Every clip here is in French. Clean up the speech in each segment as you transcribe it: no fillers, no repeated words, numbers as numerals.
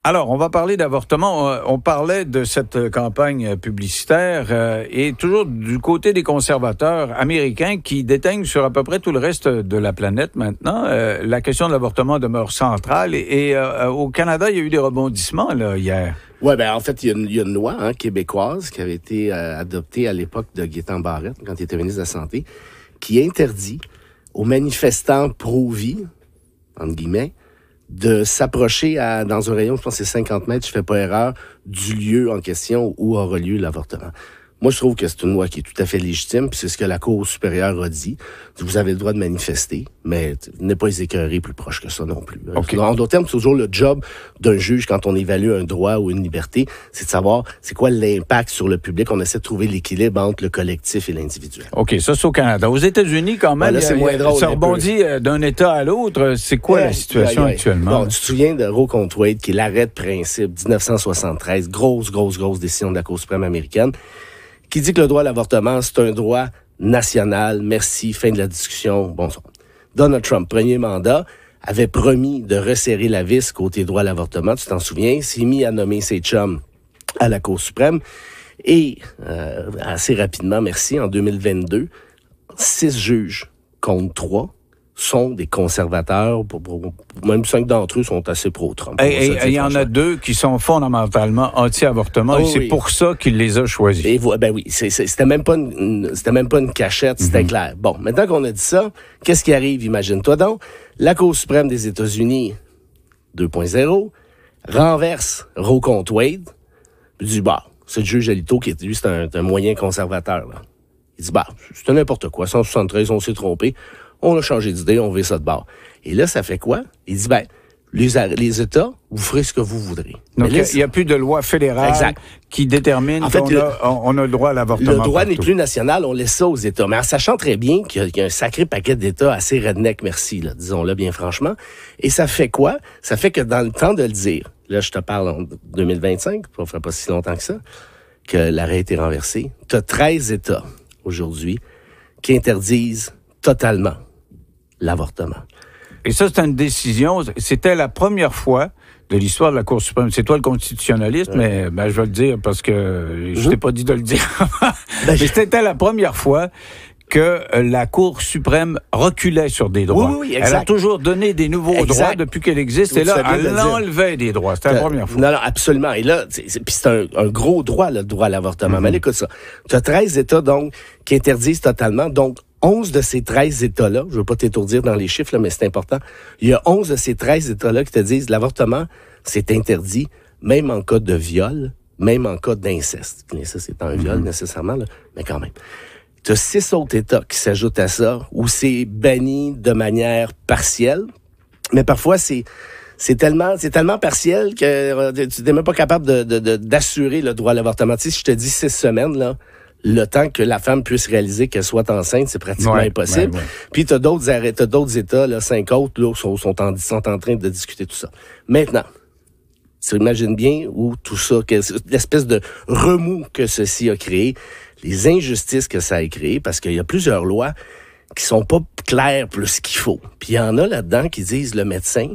Alors, on va parler d'avortement. On parlait de cette campagne publicitaire et toujours du côté des conservateurs américains qui déteignent sur à peu près tout le reste de la planète maintenant. La question de l'avortement demeure centrale et au Canada, il y a eu des rebondissements là, hier. Oui, en fait, il y a une loi québécoise qui avait été adoptée à l'époque de Gaétan Barrette, quand il était ministre de la Santé, qui interdit aux manifestants pro-vie, entre guillemets, de s'approcher dans un rayon, je pense que c'est 50 mètres, je fais pas erreur, du lieu en question où aura lieu l'avortement. Moi, je trouve que c'est une loi qui est tout à fait légitime, puis c'est ce que la Cour supérieure a dit. Vous avez le droit de manifester, mais n'est pas les écœurer plus proche que ça non plus. Okay. En d'autres termes, c'est toujours le job d'un juge quand on évalue un droit ou une liberté, c'est de savoir c'est quoi l'impact sur le public. On essaie de trouver l'équilibre entre le collectif et l'individuel. OK, ça, c'est au Canada. Aux États-Unis, quand même, là, c'est moins drôle, ça rebondit d'un État à l'autre. C'est quoi la situation actuellement? Bon, tu te souviens de Roe contre Wade, qui est l'arrêt de principe 1973, grosse décision de la Cour suprême américaine, qui dit que le droit à l'avortement, c'est un droit national. Merci, fin de la discussion. Bonsoir. Donald Trump, premier mandat, avait promis de resserrer la vis côté droit à l'avortement. Tu t'en souviens? S'est mis à nommer ses chums à la Cour suprême. Et assez rapidement, merci, en 2022, 6 juges contre 3 sont des conservateurs. Même 5 d'entre eux sont assez pro-Trump. Et il y en a 2 qui sont fondamentalement anti-avortement et c'est pour ça qu'il les a choisis. Et oui, c'était même pas une cachette, c'était clair. Bon, maintenant qu'on a dit ça, qu'est-ce qui arrive, imagine-toi donc? La Cour suprême des États-Unis 2.0 renverse Roe contre Wade. Il dit, c'est le juge Alito qui, lui, c'est un moyen conservateur, là. Il dit, c'était n'importe quoi, 173, on s'est trompé. On a changé d'idée, on veut ça de bord. Et là, ça fait quoi? Il dit, les États, vous ferez ce que vous voudrez. Donc, il n'y a plus de loi fédérale qui détermine qu'on a le droit à l'avortement. Le droit n'est plus national, on laisse ça aux États. Mais en sachant très bien qu'il y a un sacré paquet d'États assez redneck, merci, là, disons-le bien franchement. Et ça fait quoi? Ça fait que dans le temps de le dire, là, je te parle en 2025, ça ne fait pas si longtemps que ça, que l'arrêt a été renversé. Tu as 13 États, aujourd'hui, qui interdisent totalement l'avortement. Et ça, c'est une décision. C'était la première fois de l'histoire de la Cour suprême. C'est toi le constitutionnaliste, mais je vais le dire parce que je t'ai pas dit de le dire. Mais c'était la première fois que la Cour suprême reculait sur des droits. Oui, exact. Elle a toujours donné des nouveaux droits depuis qu'elle existe. Et là, elle enlevait des droits. C'était la première fois. Non, absolument. Et là, c'est un gros droit, le droit à l'avortement. Mais écoute ça. Tu as 13 États, donc, qui interdisent totalement. Donc, 11 de ces 13 États-là, je veux pas t'étourdir dans les chiffres, là, mais c'est important. Il y a 11 de ces 13 États-là qui te disent l'avortement, c'est interdit, même en cas de viol, même en cas d'inceste. L'inceste, c'est un viol, nécessairement, là, mais quand même. Tu as 6 autres États qui s'ajoutent à ça, où c'est banni de manière partielle, mais parfois c'est tellement partiel que tu n'es même pas capable d'assurer le droit à l'avortement. Tu sais, si je te dis 6 semaines, là, le temps que la femme puisse réaliser qu'elle soit enceinte, c'est pratiquement impossible. Puis t'as d'autres États, là, 5 autres, là, sont en train de discuter tout ça. Maintenant, tu imagines bien où tout ça, l'espèce de remous que ceci a créé, les injustices que ça a créé, parce qu'il y a plusieurs lois qui sont pas claires plus qu'il faut. Puis il y en a là-dedans qui disent le médecin,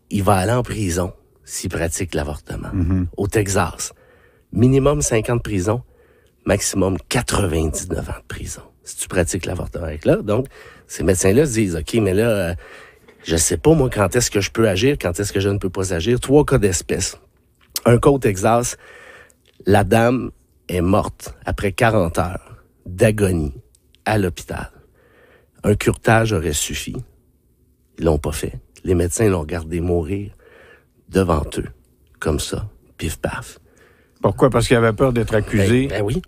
il va aller en prison s'il pratique l'avortement. Au Texas, minimum 5 ans de prison, maximum 99 ans de prison si tu pratiques l'avortement avec là. Donc, ces médecins-là se disent, OK, mais là, je sais pas, moi, quand est-ce que je peux agir, quand est-ce que je ne peux pas agir. 3 cas d'espèce. Un cas au Texas, la dame est morte après 40 heures d'agonie à l'hôpital. Un curetage aurait suffi. Ils l'ont pas fait. Les médecins l'ont regardé mourir devant eux, comme ça, pif-paf. Pourquoi? Parce qu'il avait peur d'être accusé? Ben oui.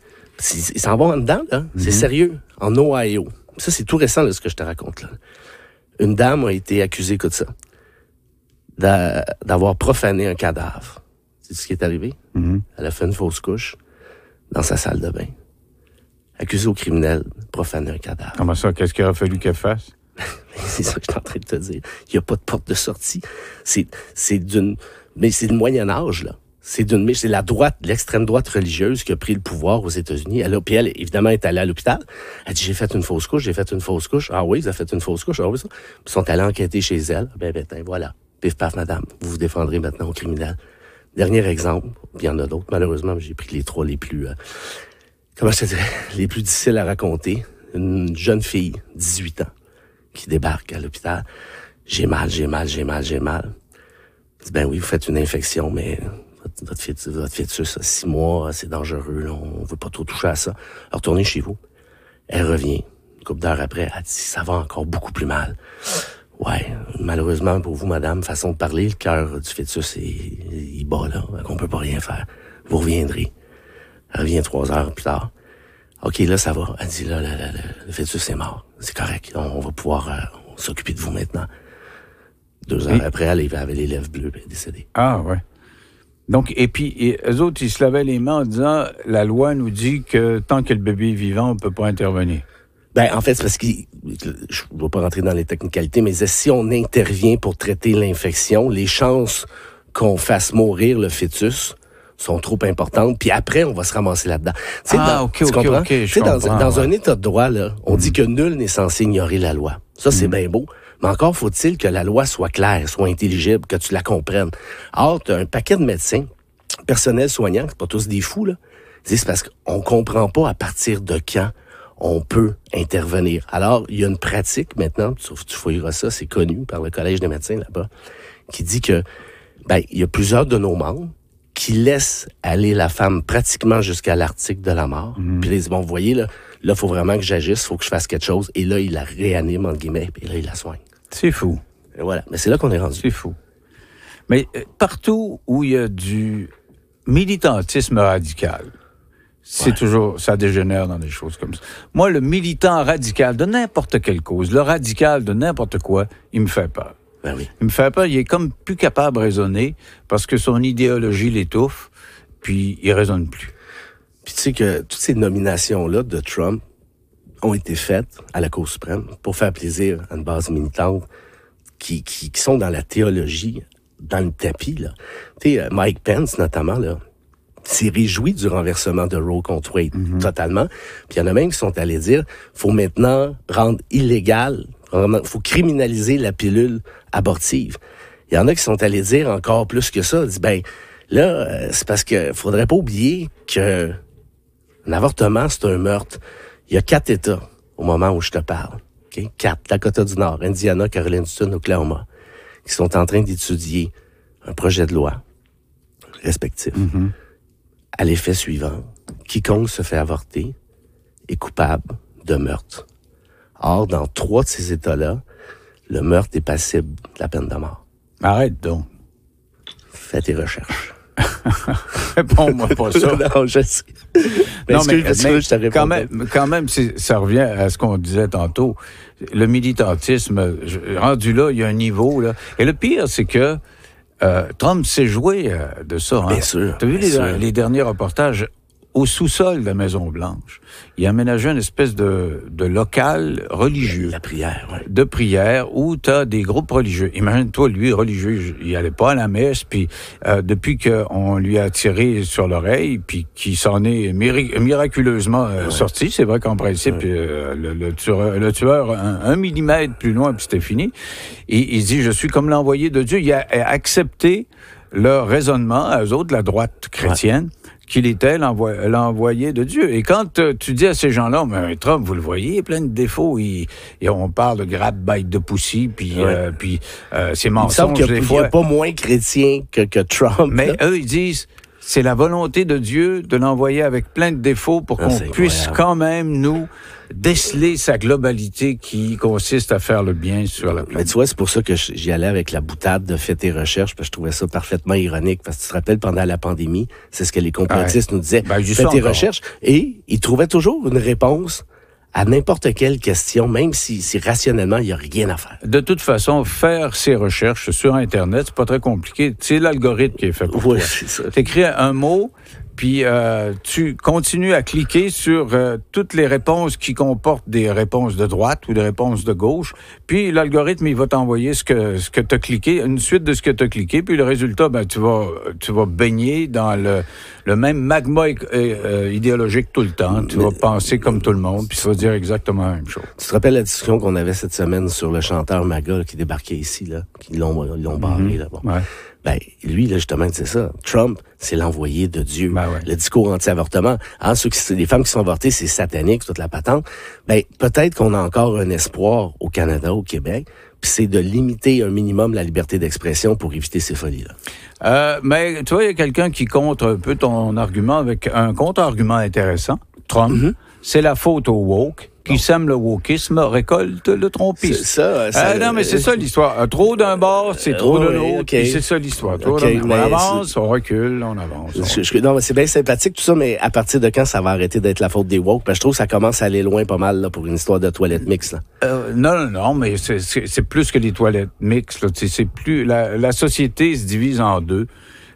Ils s'en vont en dedans, là. C'est sérieux. En Ohio. Ça, c'est tout récent, là, ce que je te raconte, là. Une dame a été accusée, écoute ça, d'avoir profané un cadavre. C'est ce qui est arrivé? Elle a fait une fausse couche dans sa salle de bain. Accusée au criminel de profaner un cadavre. Comment ça? Qu'est-ce qu'il aurait fallu qu'elle fasse? C'est ça que je suis en train de te dire. Il n'y a pas de porte de sortie. C'est du Moyen-Âge, là. C'est l'extrême droite religieuse qui a pris le pouvoir aux États-Unis. Puis elle, évidemment, est allée à l'hôpital. Elle dit, j'ai fait une fausse couche. Ah oui, vous avez fait une fausse couche. Ah oui, ça. Puis ils sont allés enquêter chez elle. Ben, voilà. Pif, paf, madame, vous vous défendrez maintenant au criminel. Dernier exemple, il y en a d'autres, malheureusement, mais j'ai pris les 3 les plus, les plus difficiles à raconter. Une jeune fille, 18 ans, qui débarque à l'hôpital. J'ai mal. Je dis, ben oui, vous faites une infection, mais votre fœtus a 6 mois, c'est dangereux, là, on veut pas trop toucher à ça. Alors, retournez chez vous. Elle revient, une couple d'heures après, elle dit, ça va encore beaucoup plus mal. Ouais, malheureusement pour vous, madame, façon de parler, le cœur du fœtus, il bat, là, on peut pas rien faire. Vous reviendrez. Elle revient 3 heures plus tard. OK, là, ça va. Elle dit, là, le fœtus est mort. C'est correct. On va pouvoir s'occuper de vous maintenant. 2 heures après, elle avait les lèvres bleues, elle est décédée. Ah, ouais. Donc, et puis, eux autres, ils se lavaient les mains en disant, la loi nous dit que tant que le bébé est vivant, on peut pas intervenir. Ben, en fait, c'est parce que je ne vais pas rentrer dans les technicalités, mais si on intervient pour traiter l'infection, les chances qu'on fasse mourir le fœtus sont trop importantes, puis après, on va se ramasser là-dedans. Tu comprends? Dans un état de droit, là, on dit que nul n'est censé ignorer la loi. Ça, c'est bien beau. Mais encore faut-il que la loi soit claire, soit intelligible, que tu la comprennes. Or, tu as un paquet de médecins, personnel soignant, c'est pas tous des fous, là. C'est parce qu'on comprend pas à partir de quand on peut intervenir. Alors, il y a une pratique maintenant, tu fouilleras ça, c'est connu par le Collège des médecins là-bas, qui dit que, il y a plusieurs de nos membres qui laissent aller la femme pratiquement jusqu'à l'article de la mort. Puis ils disent, bon, vous voyez, là, il faut vraiment que j'agisse, il faut que je fasse quelque chose. Et là, il la réanime, entre guillemets, et là, il la soigne. C'est fou. Et voilà. Mais c'est là qu'on est rendu. C'est fou. Mais partout où il y a du militantisme radical, c'est toujours, ça dégénère dans des choses comme ça. Moi, le militant radical de n'importe quelle cause, le radical de n'importe quoi, il me fait peur. Ben oui. Il me fait peur, il est comme plus capable de raisonner parce que son idéologie l'étouffe, puis il raisonne plus. Puis tu sais que toutes ces nominations-là de Trump ont été faites à la Cour suprême pour faire plaisir à une base militante qui sont dans la théologie, dans le tapis, là. Tu sais, Mike Pence, notamment, là, s'est réjoui du renversement de Roe contre Wade, totalement. Puis il y en a même qui sont allés dire, faut maintenant rendre illégal, faut criminaliser la pilule abortive. Il y en a qui sont allés dire encore plus que ça, dit, c'est parce que faudrait pas oublier que un avortement, c'est un meurtre. Il y a 4 États au moment où je te parle. Okay? 4. Dakota du Nord, Indiana, Caroline du Sud, Oklahoma, qui sont en train d'étudier un projet de loi respectif à l'effet suivant. Quiconque se fait avorter est coupable de meurtre. Or, dans 3 de ces États-là, le meurtre est passible de la peine de mort. Arrête donc. Fais tes recherches. Réponds-moi pas ça. Non, je sais. Non, mais je te réponds quand même, ça revient à ce qu'on disait tantôt. Le militantisme, rendu là, il y a un niveau, là. Et le pire, c'est que Trump s'est joué de ça. Hein? Bien sûr. Tu as vu les derniers reportages au sous-sol de la Maison-Blanche? Il a aménagé une espèce de local religieux. La prière, oui. De prière, où tu as des groupes religieux. Imagine-toi, lui, religieux, il allait pas à la messe, puis depuis qu'on lui a tiré sur l'oreille, puis qu'il s'en est miraculeusement sorti, c'est vrai qu'en principe, le tueur, un millimètre plus loin, puis c'était fini. Et il dit, je suis comme l'envoyé de Dieu. Il a accepté leur raisonnement, à eux autres, la droite chrétienne, qu'il était l'envoyé de Dieu. Et quand tu dis à ces gens-là, mais Trump, vous le voyez, il a plein de défauts. Et on parle de grab-bite de poussi, puis ces mensonges, il me semble qu'il n'y a pas moins chrétien que Trump. Mais eux, ils disent, c'est la volonté de Dieu de l'envoyer avec plein de défauts pour qu'on puisse quand même, nous, déceler sa globalité qui consiste à faire le bien sur la planète. Mais tu vois, c'est pour ça que j'y allais avec la boutade de Fais tes recherches, parce que je trouvais ça parfaitement ironique, parce que tu te rappelles, pendant la pandémie, c'est ce que les complotistes nous disaient, fais tes recherches, et ils trouvaient toujours une réponse à n'importe quelle question, même si rationnellement, il n'y a rien à faire. De toute façon, faire ses recherches sur Internet, c'est pas très compliqué. C'est l'algorithme qui est fait pour toi. C'est ça. T'écris un mot, puis tu continues à cliquer sur toutes les réponses qui comportent des réponses de droite ou des réponses de gauche, puis l'algorithme, il va t'envoyer ce que tu as cliqué, une suite de ce que tu as cliqué, puis le résultat, ben tu vas baigner dans le même magma idéologique tout le temps. Tu vas penser comme tout le monde, puis tu vas dire exactement la même chose. Tu te rappelles la discussion qu'on avait cette semaine sur le chanteur Maga là, qui débarquait ici, là, qui l'ont barré, là. Bon. Ouais. Ben, lui, là, justement, c'est ça. Trump, c'est l'envoyé de Dieu. Ben ouais. Le discours anti-avortement. Hein, les femmes qui sont avortées, c'est satanique, toute la patente. Ben, peut-être qu'on a encore un espoir au Canada, au Québec, puis c'est de limiter un minimum la liberté d'expression pour éviter ces folies-là. Mais tu vois, il y a quelqu'un qui contre un peu ton argument avec un contre-argument intéressant. Trump, c'est la faute au woke. Qui sème le wokisme récolte le trompisme. C'est ça. Non, mais c'est ça l'histoire. Trop d'un bord, c'est trop de l'autre. Okay. C'est ça l'histoire. On avance, on recule, on avance. Non, mais c'est bien sympathique tout ça, mais à partir de quand ça va arrêter d'être la faute des woke? Parce que je trouve que ça commence à aller loin pas mal là, pour une histoire de toilettes mixtes. Non, mais c'est plus que les toilettes mixtes. Là. C'est plus la société se divise en deux.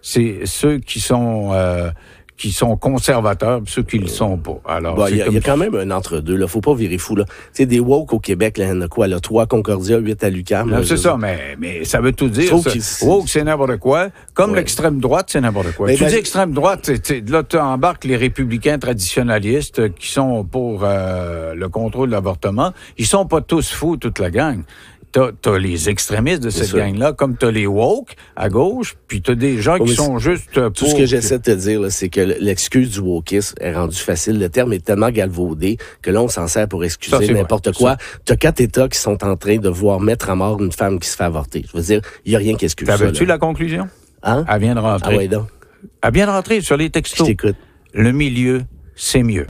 C'est ceux qui sont conservateurs, puis ceux qui le sont pas. Alors, il y a quand même un entre-deux, là. Faut pas virer fou, là. Tu sais, des woke au Québec, là, il y en a quoi, là? 3 Concordia, 8 à l'UQAM. C'est ça, mais ça veut tout dire. Woke, c'est n'importe quoi. Comme l'extrême droite, c'est n'importe quoi. Tu dis extrême droite, là, tu embarques les républicains traditionnalistes qui sont pour le contrôle de l'avortement. Ils sont pas tous fous, toute la gang. T'as les extrémistes de cette gang-là, comme t'as les woke à gauche, puis t'as des gens qui sont juste pour... Tout ce que j'essaie de te dire, là, c'est que l'excuse du wokisme est rendue facile. Le terme est tellement galvaudé que là, on s'en sert pour excuser n'importe quoi. T'as 4 États qui sont en train de vouloir mettre à mort une femme qui se fait avorter. Je veux dire, il n'y a rien qui excuse ça. T'avais-tu la conclusion? Hein? Elle vient de rentrer. Ah ouais, donc. Elle vient de rentrer sur les textos. Je t'écoute. Le milieu, c'est mieux.